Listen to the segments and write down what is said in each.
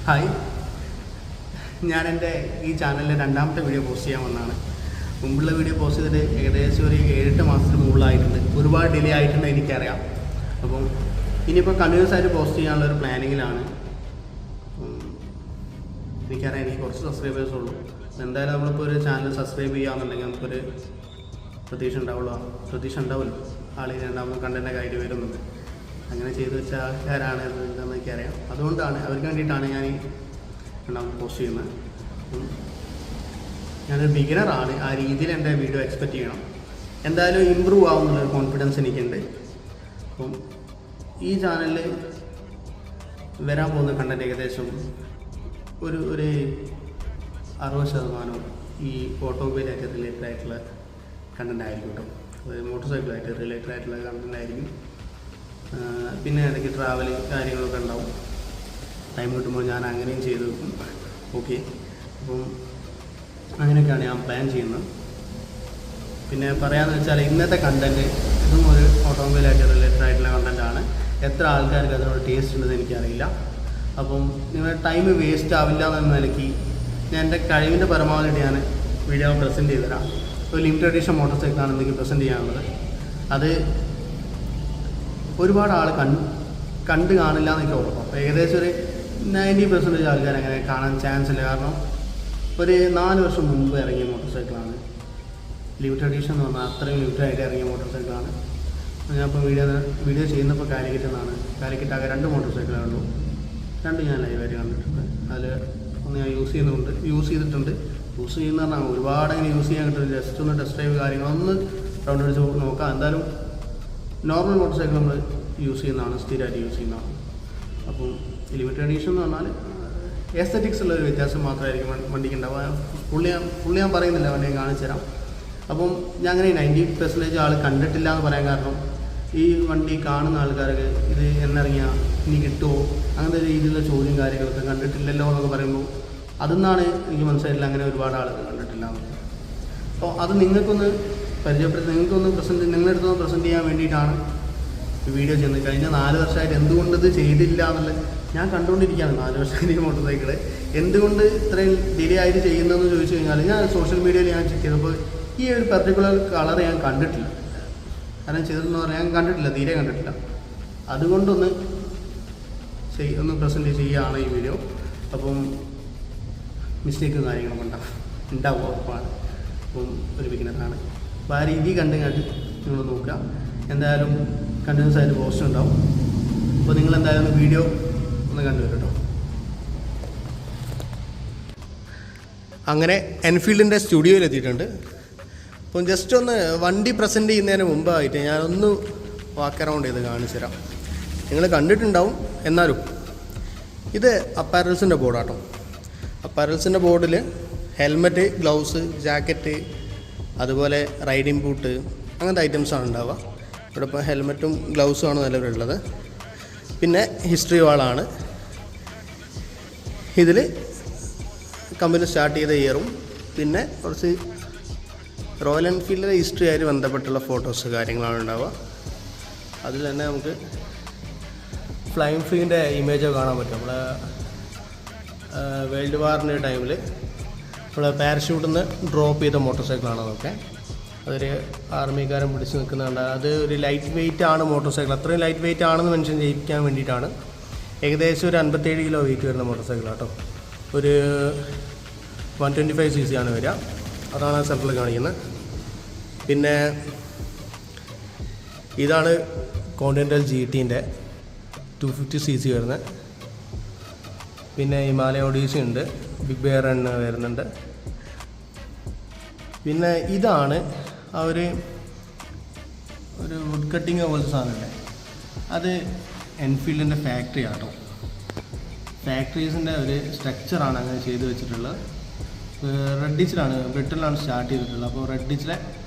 Hi, ഞാൻ എൻ്റെ ഈ ചാനലിലെ രണ്ടാമത്തെ വീഡിയോ പോസ്റ്റ് ചെയ്യാൻ വന്നതാണ്. മുമ്പുള്ള വീഡിയോ പോസ്റ്റ് ചെയ്തിട്ട് ഏകദേശം ഒരു 7-8 മാസത്തിന് മുകളിലായിട്ടുണ്ട്. ഒരുപാട് ഡിലേ ആയിട്ടുണ്ട് എനിക്കറിയാം. അപ്പം ഇനിയിപ്പോൾ കണ്ടിന്യൂസ് ആയിട്ട് പോസ്റ്റ് ചെയ്യാനുള്ളൊരു പ്ലാനിങ്ങിലാണ്. എനിക്കറിയാം എനിക്ക് കുറച്ച് സബ്സ്ക്രൈബേഴ്സ് ഉള്ളൂ. എന്തായാലും നമ്മളിപ്പോൾ ഒരു ചാനൽ സബ്സ്ക്രൈബ് ചെയ്യാമെന്നുണ്ടെങ്കിൽ നമുക്കൊരു പ്രതീക്ഷ ഉണ്ടാവുമല്ലോ. ആളിന് രണ്ടാമത് കണ്ടൻറ്റൊക്കെ ആയിട്ട് വരുന്നത്. അങ്ങനെ ചെയ്തു വെച്ച ആൾക്കാരാണ് എന്താണെന്ന് എനിക്കറിയാം. അതുകൊണ്ടാണ് അവർക്ക് വേണ്ടിയിട്ടാണ് ഞാൻ ഈ രണ്ടാമത് പോസ്റ്റ് ചെയ്യുന്നത്. ഞാനൊരു ബിഗിനറാണ്. ആ രീതിയിൽ എൻ്റെ വീഡിയോ എക്സ്പെക്റ്റ് ചെയ്യണം. എന്തായാലും ഇമ്പ്രൂവ് ആവുമെന്നുള്ളൊരു കോൺഫിഡൻസ് എനിക്കുണ്ട്. അപ്പം ഈ ചാനലിൽ വരാൻ പോകുന്ന കണ്ടൻറ്റ് ഏകദേശം ഒരു 60% ഈ ഓട്ടോമൊബൈലായിട്ട് റിലേറ്റഡ് ആയിട്ടുള്ള കണ്ടൻ്റ് ആയിരിക്കും കേട്ടോ. അതായത് മോട്ടോർ സൈക്കിളായിട്ട് റിലേറ്റഡ് ആയിട്ടുള്ള കണ്ടൻ്റ് ആയിരിക്കും. പിന്നെ ഇടയ്ക്ക് ട്രാവൽ കാര്യങ്ങളൊക്കെ ഉണ്ടാവും. ടൈം കിട്ടുമ്പോൾ ഞാൻ അങ്ങനെയും ചെയ്ത് വെക്കും. ഓക്കെ, അപ്പം അങ്ങനെയൊക്കെയാണ് ഞാൻ പ്ലാൻ ചെയ്യുന്നത്. പിന്നെ പറയാമെന്ന് വെച്ചാൽ ഇന്നത്തെ കണ്ടൻറ്റ് ഇതും ഒരു ഓട്ടോമൊബൈലായിട്ട് റിലേറ്റഡ് ആയിട്ടുള്ള കണ്ടൻറ്റാണ്. എത്ര ആൾക്കാർക്ക് അതിനോട് ടേസ്റ്റ് ഉണ്ടെന്ന് എനിക്കറിയില്ല. അപ്പം നിങ്ങളുടെ ടൈം വേസ്റ്റ് ആവില്ല എന്ന നിലയ്ക്ക് ഞാൻ എൻ്റെ കഴിവിൻ്റെ പരമാവധി ഞാൻ വീഡിയോ പ്രസൻറ്റ് ചെയ്ത് തരാം. ഒരു ലിമിറ്റഡ് എഡിഷൻ മോട്ടോർ സൈക്കിളാണ് എന്തെങ്കിലും പ്രസൻറ്റ് ചെയ്യാനുള്ളത്. അത് ഒരുപാട് ആൾ കണ്ട് കാണില്ല എന്നൊക്കെ ഉറപ്പാണ്. അപ്പോൾ ഏകദേശം ഒരു 90% ആൾക്കാർ അങ്ങനെ കാണാൻ ചാൻസ് ഇല്ല. കാരണം ഒരു 4 വർഷം മുമ്പ് ഇറങ്ങിയ മോട്ടോർ സൈക്കിളാണ് ലിമിറ്റഡ് എഡിഷൻ എന്ന് പറഞ്ഞാൽ. അത്രയും ലിമിറ്റഡായിട്ട് ഇറങ്ങിയ മോട്ടോർ സൈക്കിളാണ്. ഞാനിപ്പോൾ വീഡിയോ ചെയ്യുന്നപ്പോൾ കാലിക്കറ്റ് ആകെ 2 മോട്ടോർ സൈക്കിളുള്ളൂ. 2 ഞാൻ ലൈവായിട്ട് കണ്ടിട്ടുണ്ട്. അതിൽ ഒന്ന് ഞാൻ യൂസ് ചെയ്തിട്ടുണ്ട്. യൂസ് ചെയ്യുന്ന പറഞ്ഞാൽ ഒരുപാട് അങ്ങനെ യൂസ് ചെയ്യാൻ കിട്ടും. ജസ്റ്റ് ഒന്ന് ടെസ്റ്റ് ഡ്രൈവ് കാര്യങ്ങളൊന്ന് റൗണ്ട് അടിച്ച് നോക്കാം. എന്തായാലും നോർമൽ മോട്ടോർ സൈക്കിൾ നമ്മൾ യൂസ് ചെയ്യുന്നതാണ്, സ്ഥിരമായിട്ട് യൂസ് ചെയ്യുന്നതാണ്. അപ്പം ലിമിറ്റഡ് എഡിഷൻ എന്ന് പറഞ്ഞാൽ എസ്തറ്റിക്സ് ഉള്ളൊരു വ്യത്യാസം മാത്രമായിരിക്കും വണ്ടിക്ക് ഉണ്ടാവുക. ഫുള്ളി ഞാൻ പറയുന്നില്ല, വണ്ടി ഞാൻ കാണിച്ചു തരാം. അപ്പം ഞാൻ അങ്ങനെ 90% ആൾ കണ്ടിട്ടില്ല എന്ന് പറയാൻ കാരണം ഈ വണ്ടി കാണുന്ന ആൾക്കാർക്ക് ഇത് എന്നിറങ്ങിയാൽ ഇനി കിട്ടുമോ അങ്ങനത്തെ രീതിയിലുള്ള ചോദ്യം കാര്യങ്ങളൊക്കെ കണ്ടിട്ടില്ലല്ലോ എന്നൊക്കെ പറയുമ്പോൾ അതെന്നാണ് എനിക്ക് മനസ്സിലായില്ല. അങ്ങനെ ഒരുപാട് ആളുകൾ കണ്ടിട്ടില്ല എന്ന്. അപ്പോൾ അത് നിങ്ങൾക്കൊന്ന് പരിചയപ്പെടുത്തി നിങ്ങളുടെ അടുത്തൊന്ന് പ്രസൻറ്റ് ചെയ്യാൻ വേണ്ടിയിട്ടാണ് ഈ വീഡിയോ ചെയ്യുന്നത്. കഴിഞ്ഞ 4 വർഷമായിട്ട് എന്തുകൊണ്ട് ഇത് ചെയ്തില്ല എന്നുള്ളത് ഞാൻ കണ്ടുകൊണ്ടിരിക്കുകയാണ്. 4 വർഷമായിട്ട് മോട്ടോർ സൈക്കിൾ എന്തുകൊണ്ട് ഇത്രയും ഡിലേ ആയിട്ട് ചെയ്യുന്നതെന്ന് ചോദിച്ചു കഴിഞ്ഞാൽ ഞാൻ സോഷ്യൽ മീഡിയയിൽ ഞാൻ ചെക്ക് ചെയ്തപ്പോൾ ഈ ഒരു പർട്ടിക്കുലർ കളർ ഞാൻ കണ്ടിട്ടില്ല. കാരണം ചെയ്തിട്ടെന്ന് പറഞ്ഞാൽ ഞാൻ കണ്ടിട്ടില്ല, തീരെ കണ്ടിട്ടില്ല. അതുകൊണ്ടൊന്ന് പ്രസൻറ്റ് ചെയ്യുകയാണ് ഈ വീഡിയോ. അപ്പം മിസ്റ്റേക്കും കാര്യങ്ങളും ഉണ്ടാവും ഉറപ്പാണ്. അപ്പം ഒരു ബിഗിനറാണ്. അപ്പോൾ ആ രീതി കണ്ട് നിങ്ങൾ നോക്കുക. എന്തായാലും കണ്ടിന്യൂസ് ആയിട്ട് പോസ്റ്റ് ഉണ്ടാവും. അപ്പോൾ നിങ്ങൾ എന്തായാലും വീഡിയോ ഒന്ന് കണ്ടുവരും കേട്ടോ. അങ്ങനെ എൻഫീൽഡിൻ്റെ സ്റ്റുഡിയോയിൽ എത്തിയിട്ടുണ്ട്. അപ്പം ജസ്റ്റ് ഒന്ന് വണ്ടി പ്രസൻറ്റ് ചെയ്യുന്നതിന് മുമ്പായിട്ട് ഞാനൊന്ന് വാക്ക് അറൗണ്ട് ചെയ്ത് കാണിച്ചു തരാം. നിങ്ങൾ കണ്ടിട്ടുണ്ടാവും. എന്നാലും ഇത് അപ്പാരൽസിൻ്റെ ബോർഡാട്ടോ. അപ്പാരൽസിൻ്റെ ബോർഡിൽ ഹെൽമെറ്റ്, ഗ്ലൗസ്, ജാക്കറ്റ്, അതുപോലെ റൈഡിംഗ് ബൂട്ട് അങ്ങനത്തെ ഐറ്റംസാണ് ഉണ്ടാവുക. ഇവിടെ ഇപ്പോൾ ഹെൽമെറ്റും ഗ്ലൗസും ആണ് നിലവിലുള്ളത്. പിന്നെ ഹിസ്റ്ററി വാളാണ്. ഇതിൽ കമ്പനി സ്റ്റാർട്ട് ചെയ്ത ഇയറും പിന്നെ കുറച്ച് റോയൽ എൻഫീൽഡിലെ ഹിസ്റ്ററി ആയിട്ട് ബന്ധപ്പെട്ടുള്ള ഫോട്ടോസ് കാര്യങ്ങളാണ് ഉണ്ടാവുക. അതിൽ തന്നെ നമുക്ക് ഫ്ലൈങ് ഫ്ലീൻ്റെ ഇമേജൊക്കെ കാണാൻ പറ്റും. നമ്മളെ വേൾഡ് വാറിൻ്റെ ടൈമിൽ നമ്മൾ പാരഷൂട്ടിൽ നിന്ന് ഡ്രോപ്പ് ചെയ്ത മോട്ടോർ സൈക്കിളാണ് അതൊക്കെ. അതൊരു ആർമിക്കാരൻ പിടിച്ച് നിൽക്കുന്നുണ്ട്. അത് ഒരു ലൈറ്റ് വെയിറ്റ് ആണ് മോട്ടോർ സൈക്കിൾ. അത്രയും ലൈറ്റ് വെയിറ്റ് ആണെന്ന് മെൻഷൻ ചെയ്യിക്കാൻ വേണ്ടിയിട്ടാണ്. ഏകദേശം ഒരു 57 കിലോ വെയിറ്റ് വരുന്ന മോട്ടോർ സൈക്കിൾ കേട്ടോ. ഒരു 125 cc ആണ് വരിക. അതാണ് സെൻട്രൽ കാണിക്കുന്നത്. പിന്നെ ഇതാണ് കോണ്ടിനെൻ്റൽ GTൻ്റെ 250 cc വരുന്നത്. പിന്നെ ഹിമാലയ ഒഡീസി ഉണ്ട്, ബിഗ് ബെയർ എണ്ണ വരുന്നുണ്ട്. പിന്നെ ഇതാണ് ആ ഒരു വുഡ് കട്ടിങ് പോലത്തെ സാധനമല്ലേ, അത് എൻഫീൽഡിൻ്റെ ഫാക്ടറി ആട്ടോ. ഫാക്ടറീസിൻ്റെ ഒരു സ്ട്രക്ചറാണ് അങ്ങനെ ചെയ്ത് വെച്ചിട്ടുള്ളത്. റെഡിച്ചിലാണ്, ബ്രിട്ടനിലാണ് സ്റ്റാർട്ട് ചെയ്തിട്ടുള്ളത്. അപ്പോൾ റെഡിച്ചിലെ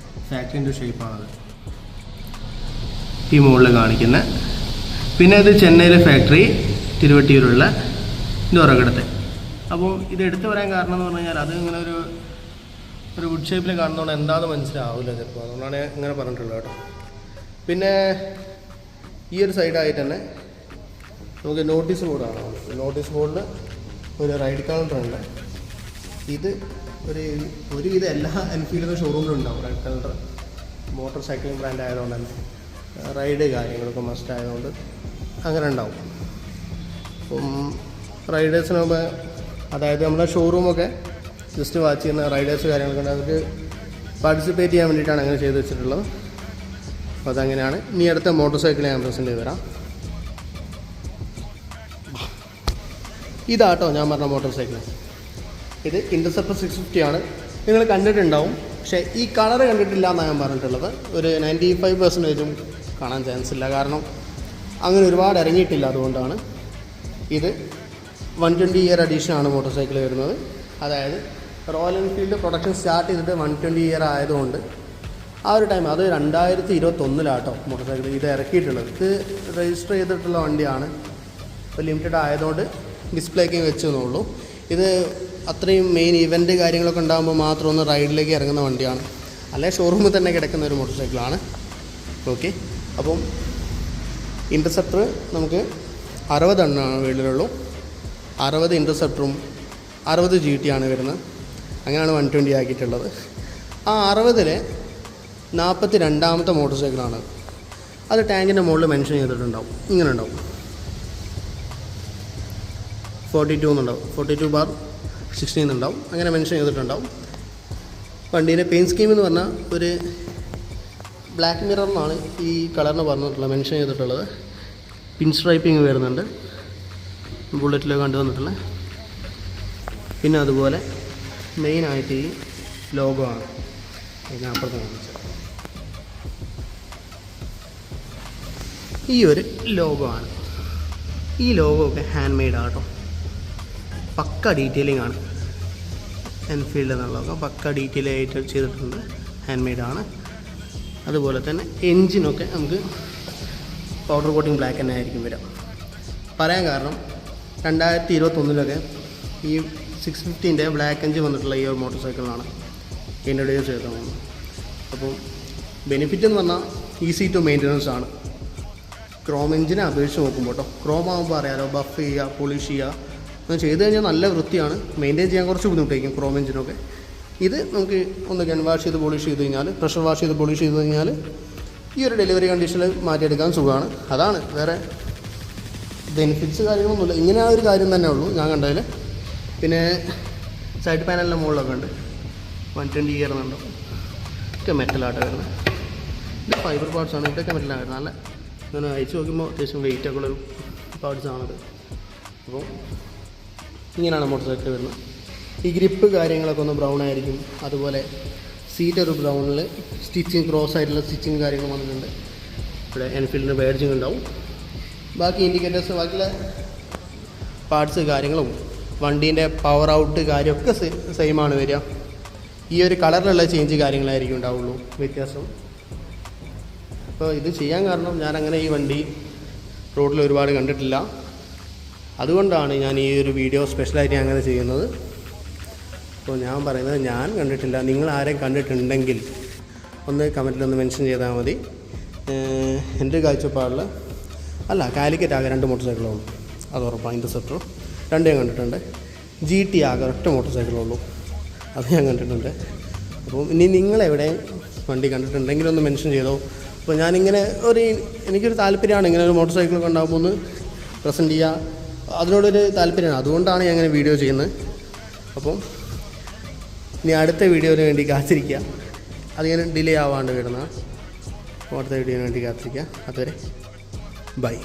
ഫാക്ടറിൻ്റെ ഷേപ്പാണത് ഈ മുകളിൽ കാണിക്കുന്നത്. പിന്നെ ഇത് ചെന്നൈയിലെ ഫാക്ടറി, തിരുവട്ടിയൂരുള്ള ഇത് ഉറകടത്തെ. അപ്പോൾ ഇത് എടുത്തു പറയാൻ കാരണം എന്ന് പറഞ്ഞു കഴിഞ്ഞാൽ അത് ഇങ്ങനെ ഒരു വുഡ് ഷേപ്പിൽ കാണുന്നതുകൊണ്ട് എന്താണെന്ന് മനസ്സിലാവില്ല ചിലപ്പോൾ. അതുകൊണ്ടാണ് ഇങ്ങനെ പറഞ്ഞിട്ടുള്ളത് കേട്ടോ. പിന്നെ ഈ ഒരു സൈഡായിട്ട് തന്നെ നമുക്ക് നോട്ടീസ് ബോർഡ് കാണാം. നോട്ടീസ് ബോർഡിൽ ഒരു റൈഡ് കളറുണ്ട്. ഇത് ഒരുവിധം എല്ലാ എൻഫീൽഡിൻ്റെ ഷോറൂമിലും ഉണ്ടാവും red colour. Motor cycling brand ആയതുകൊണ്ട് തന്നെ റൈഡ് കാര്യങ്ങളൊക്കെ മസ്റ്റ് ആയതുകൊണ്ട് അങ്ങനെ ഉണ്ടാവും. അപ്പം റൈഡേഴ്സിനാകുമ്പോൾ അതായത് നമ്മുടെ ഷോറൂമൊക്കെ ജസ്റ്റ് വാച്ച് ചെയ്യുന്ന റൈഡേഴ്സ് കാര്യങ്ങളൊക്കെ ഉണ്ട്. അവർക്ക് പാർട്ടിസിപ്പേറ്റ് ചെയ്യാൻ വേണ്ടിയിട്ടാണ് അങ്ങനെ ചെയ്ത് വെച്ചിട്ടുള്ളത്. അപ്പോൾ അതങ്ങനെയാണ്. ഇനി അടുത്ത മോട്ടോർ സൈക്കിൾ ഞാൻ പ്രസൻറ്റ് ചെയ്ത് തരാം. ഇതാട്ടോ ഞാൻ പറഞ്ഞ മോട്ടോർ സൈക്കിൾ. ഇത് ഇൻ്റർസെപ്റ്റർ 650 ആണ്. നിങ്ങൾ കണ്ടിട്ടുണ്ടാവും, പക്ഷേ ഈ കളർ കണ്ടിട്ടില്ല എന്നാണ് ഞാൻ പറഞ്ഞിട്ടുള്ളത്. ഒരു 95% കാണാൻ ചാൻസ് ഇല്ല, കാരണം അങ്ങനെ ഒരുപാട് ഇറങ്ങിയിട്ടില്ല. അതുകൊണ്ടാണ്. ഇത് 120 ഇയർ അഡീഷനാണ് മോട്ടോർ സൈക്കിൾ വരുന്നത്. അതായത് റോയൽ എൻഫീൽഡ് പ്രൊഡക്ഷൻ സ്റ്റാർട്ട് ചെയ്തിട്ട് 120 ഇയർ ആയതുകൊണ്ട് ആ ഒരു ടൈം, അത് 2021 മോട്ടോർ സൈക്കിൾ ഇത് ഇറക്കിയിട്ടുള്ളത്. ഇത് രജിസ്റ്റർ ചെയ്തിട്ടുള്ള വണ്ടിയാണ്. ഇപ്പോൾ ലിമിറ്റഡ് ആയതുകൊണ്ട് ഡിസ്പ്ലേക്ക് വെച്ചെന്നുള്ളൂ. ഇത് അത്രയും മെയിൻ ഇവൻറ്റ് കാര്യങ്ങളൊക്കെ ഉണ്ടാകുമ്പോൾ മാത്രം ഒന്ന് റൈഡിലേക്ക് ഇറങ്ങുന്ന വണ്ടിയാണ്. അല്ലെങ്കിൽ ഷോറൂമിൽ തന്നെ കിടക്കുന്ന ഒരു മോട്ടോർ സൈക്കിളാണ്. ഓക്കെ, അപ്പം ഇൻ്റർസെപ്റ്റർ നമുക്ക് 60 എണ്ണമാണ് വീട്ടിലുള്ളൂ. 60 ഇൻ്റർസെപ്റ്ററും 60 GT ആണ് വരുന്നത്. അങ്ങനെയാണ് 120 ആക്കിയിട്ടുള്ളത്. ആ 60-ലെ 42ാമത്തെ മോട്ടോർ സൈക്കിളാണ്. അത് ടാങ്കിൻ്റെ മുകളിൽ മെൻഷൻ ചെയ്തിട്ടുണ്ടാവും. ഇങ്ങനെ ഉണ്ടാവും, 42 എന്നുണ്ടാവും, 42/16 എന്നുണ്ടാവും. അങ്ങനെ മെൻഷൻ ചെയ്തിട്ടുണ്ടാവും. വണ്ടീൻ്റെ പെയിൻറ്റ് സ്കീം എന്ന് പറഞ്ഞാൽ ഒരു ബ്ലാക്ക് മിററിനാണ് ഈ കളറിന് പറഞ്ഞിട്ടുള്ളത്, മെൻഷൻ ചെയ്തിട്ടുള്ളത്. പിൻ സ്ട്രൈപ്പിങ് വരുന്നുണ്ട് ബുള്ളറ്റിൽ കണ്ടു വന്നിട്ടുള്ള. പിന്നെ അതുപോലെ മെയിനായിട്ട് ഈ ലോഗോ ആണ് ഇതിനപ്പുറത്ത് കാണിച്ചത്. ഈ ഒരു ലോഗോ ആണ്. ഈ ലോഗോ ഒക്കെ ഹാൻഡ് മെയ്ഡ് ആട്ടോ. പക്ക ഡീറ്റെയിലിംഗ് ആണ്. എൻഫീൽഡ് എന്നുള്ളതൊക്കെ പക്ക ഡീറ്റെയിൽ ആയിട്ട് ചെയ്തിട്ടുണ്ട്, ഹാൻഡ് മെയ്ഡാണ്. അതുപോലെ തന്നെ എൻജിനൊക്കെ നമുക്ക് പൗഡർ കോട്ടിങ് ബ്ലാക്ക് തന്നെ ആയിരിക്കും വരിക. പറയാൻ കാരണം 2021 ഈ 650ൻ്റെ ബ്ലാക്ക് എൻജിൻ വന്നിട്ടുള്ള ഈ ഒരു മോട്ടോർ സൈക്കിളിനാണ് ഇൻട്രൊഡ്യൂസ് ചെയ്തത്. അപ്പം ബെനിഫിറ്റ് എന്ന് പറഞ്ഞാൽ ഈസി ടു മെയിൻ്റനൻസ് ആണ്. ക്രോം എൻജിനെ അപേക്ഷിച്ച് നോക്കുമ്പോൾ കേട്ടോ. ക്രോം ആകുമ്പോൾ അറിയാലോ, ബഫ് ചെയ്യുക, പോളിഷ് ചെയ്യുക, അത് ചെയ്ത് കഴിഞ്ഞാൽ നല്ല വൃത്തിയാണ്. മെയിൻറ്റെയിൻ ചെയ്യാൻ കുറച്ച് ബുദ്ധിമുട്ടായിരിക്കും ക്രോം എൻജിനൊക്കെ. ഇത് നമുക്ക് ഒന്ന് ഗൺ വാഷ് ചെയ്ത് പോളിഷ് ചെയ്ത് കഴിഞ്ഞാൽ, പ്രഷർ വാഷ് ചെയ്ത് പോളിഷ് ചെയ്ത് കഴിഞ്ഞാൽ ഈ ഒരു ഡെലിവറി കണ്ടീഷനിൽ മാറ്റിയെടുക്കാൻ സുഖമാണ്. അതാണ്, വേറെ ബെനിഫിറ്റ്സ് കാര്യങ്ങളൊന്നുമില്ല. ഇങ്ങനെ ആ ഒരു കാര്യം തന്നെ ഉള്ളൂ ഞാൻ കണ്ടതിൽ. പിന്നെ സൈഡ് പാനലിൻ്റെ മുകളിലൊക്കെ ഉണ്ട് 120 ഇയർ എന്നുണ്ടാവും. ഇതൊക്കെ മെറ്റലായിട്ട് വരുന്നത്. ഇത് ഫൈബർ പാർട്സാണ്. ഇതൊക്കെ മെറ്റലാണ് വരുന്നത്. നല്ല ഇങ്ങനെ അയച്ചു നോക്കുമ്പോൾ അത്യാവശ്യം വെയിറ്റൊക്കെ ഉള്ളൊരു പാർട്സാണത്. അപ്പോൾ ഇങ്ങനെയാണ് മോട്ടോർ സൈക്കിൾ വരുന്നത്. ഈ ഗ്രിപ്പ് കാര്യങ്ങളൊക്കെ ഒന്ന് ബ്രൗൺ ആയിരിക്കും. അതുപോലെ സീറ്റ് ഒരു ബ്രൗണിൽ സ്റ്റിച്ചിങ്, ക്രോസ് ആയിട്ടുള്ള സ്റ്റിച്ചിങ് കാര്യങ്ങൾ വന്നിട്ടുണ്ട്. ഇവിടെ എൻഫീൽഡിൻ്റെ ബാഡ്ജിങ് ഉണ്ടാവും. ബാക്കി ഇൻഡിക്കേറ്റേഴ്സ്, ബാക്കിയുള്ള പാർട്സ് കാര്യങ്ങളും വണ്ടീൻ്റെ പവർ ഔട്ട് കാര്യമൊക്കെ സെയിമാണ് വരിക. ഈ ഒരു കളറിലുള്ള ചേഞ്ച് കാര്യങ്ങളായിരിക്കും ഉണ്ടാവുള്ളൂ വ്യത്യാസം. അപ്പോൾ ഇത് ചെയ്യാൻ കാരണം ഞാൻ അങ്ങനെ ഈ വണ്ടി റോഡിൽ ഒരുപാട് കണ്ടിട്ടില്ല. അതുകൊണ്ടാണ് ഞാൻ ഈ ഒരു വീഡിയോ സ്പെഷ്യലായിട്ട് അങ്ങനെ ചെയ്യുന്നത്. അപ്പോൾ ഞാൻ പറയുന്നത് ഞാൻ കണ്ടിട്ടില്ല. നിങ്ങൾ ആരെയും കണ്ടിട്ടുണ്ടെങ്കിൽ ഒന്ന് കമൻറ്റിലൊന്ന് മെൻഷൻ ചെയ്താൽ മതി. എൻ്റെ കാഴ്ചപ്പാടിൽ കാലിക്കറ്റ് ആകെ 2 മോട്ടോർ സൈക്കിളുള്ളൂ, അത് ഉറപ്പാണ്. ഇൻ്റർസെപ്റ്റർ 2 ഞാൻ കണ്ടിട്ടുണ്ട്. GT ആകെ 1 മോട്ടോർ സൈക്കിളുള്ളൂ, അത് ഞാൻ കണ്ടിട്ടുണ്ട്. അപ്പോൾ ഇനി നിങ്ങളെവിടെ വണ്ടി കണ്ടിട്ടുണ്ടെങ്കിൽ ഒന്ന് മെൻഷൻ ചെയ്തോ. അപ്പോൾ ഞാനിങ്ങനെ എനിക്കൊരു താല്പര്യമാണ് ഇങ്ങനെ ഒരു മോട്ടോർ സൈക്കിളൊക്കെ ഉണ്ടാകുമ്പോൾ ഒന്ന് പ്രസൻറ്റ് ചെയ്യുക, അതിനോടൊരു താല്പര്യമാണ്. അതുകൊണ്ടാണ് ഞാൻ അങ്ങനെ വീഡിയോ ചെയ്യുന്നത്. അപ്പം ഇനി അടുത്ത വീഡിയോന് വേണ്ടി കാത്തിരിക്കുക. അതിങ്ങനെ ഡിലേ ആവാണ്ട് വരുന്ന അടുത്ത വീഡിയോന് വേണ്ടി കാത്തിരിക്കുക. അതുവരെ ബൈ.